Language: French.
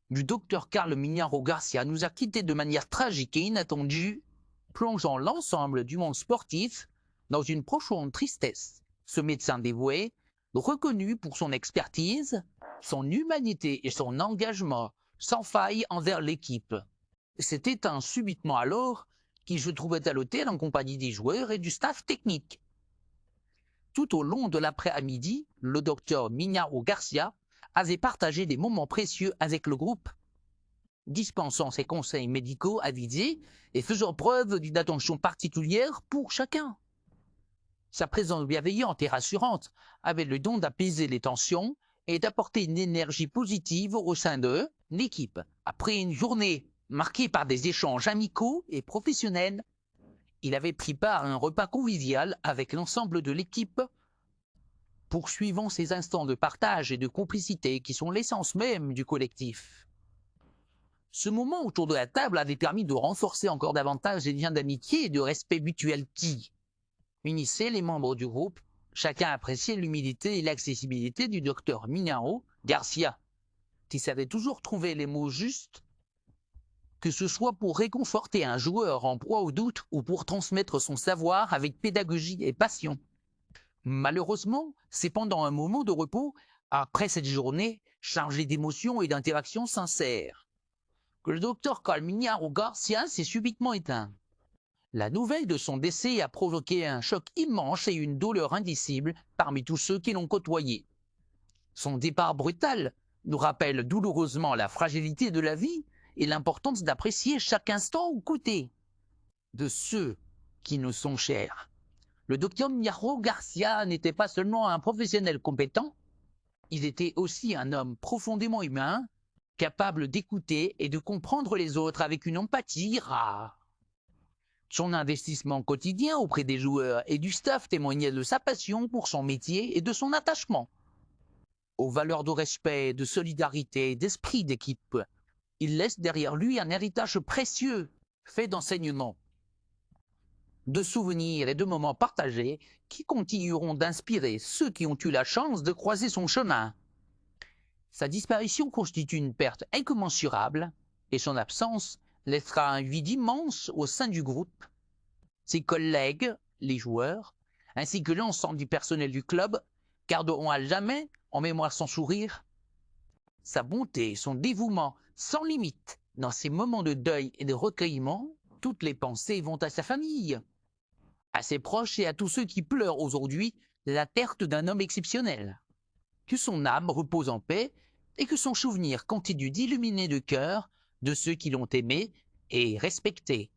du docteur Carl Mignaro Garcia nous a quittés de manière tragique et inattendue, plongeant l'ensemble du monde sportif dans une profonde tristesse. Ce médecin dévoué, reconnu pour son expertise, son humanité et son engagement sans faille envers l'équipe, s'est éteint subitement alors qu'il se trouvait à l'hôtel en compagnie des joueurs et du staff technique. Tout au long de l'après-midi, le docteur Mignaro Garcia avait partagé des moments précieux avec le groupe, dispensant ses conseils médicaux avisés et faisant preuve d'une attention particulière pour chacun. Sa présence bienveillante et rassurante avait le don d'apaiser les tensions et d'apporter une énergie positive au sein de l'équipe. Après une journée marquée par des échanges amicaux et professionnels, il avait pris part à un repas convivial avec l'ensemble de l'équipe, poursuivant ces instants de partage et de complicité qui sont l'essence même du collectif. Ce moment autour de la table avait permis de renforcer encore davantage les liens d'amitié et de respect mutuel qui unissaient les membres du groupe. Chacun appréciait l'humilité et l'accessibilité du docteur Mignaro Garcia, qui savait toujours trouver les mots justes, que ce soit pour réconforter un joueur en proie au doute ou pour transmettre son savoir avec pédagogie et passion. Malheureusement, c'est pendant un moment de repos, après cette journée chargée d'émotions et d'interactions sincères, que le docteur Carl Mignaro Garcia s'est subitement éteint. La nouvelle de son décès a provoqué un choc immense et une douleur indicible parmi tous ceux qui l'ont côtoyé. Son départ brutal nous rappelle douloureusement la fragilité de la vie et l'importance d'apprécier chaque instant aux côtés de ceux qui nous sont chers. Le docteur Mignaro Garcia n'était pas seulement un professionnel compétent, il était aussi un homme profondément humain, capable d'écouter et de comprendre les autres avec une empathie rare. Son investissement quotidien auprès des joueurs et du staff témoignait de sa passion pour son métier et de son attachement aux valeurs de respect, de solidarité et d'esprit d'équipe. Il laisse derrière lui un héritage précieux, fait d'enseignements, de souvenirs et de moments partagés qui continueront d'inspirer ceux qui ont eu la chance de croiser son chemin. Sa disparition constitue une perte incommensurable et son absence laissera un vide immense au sein du groupe. Ses collègues, les joueurs, ainsi que l'ensemble du personnel du club garderont à jamais en mémoire son sourire, sa bonté, son dévouement sans limite. Dans ces moments de deuil et de recueillement, toutes les pensées vont à sa famille, à ses proches et à tous ceux qui pleurent aujourd'hui la perte d'un homme exceptionnel. Que son âme repose en paix et que son souvenir continue d'illuminer le cœur de ceux qui l'ont aimé et respecté.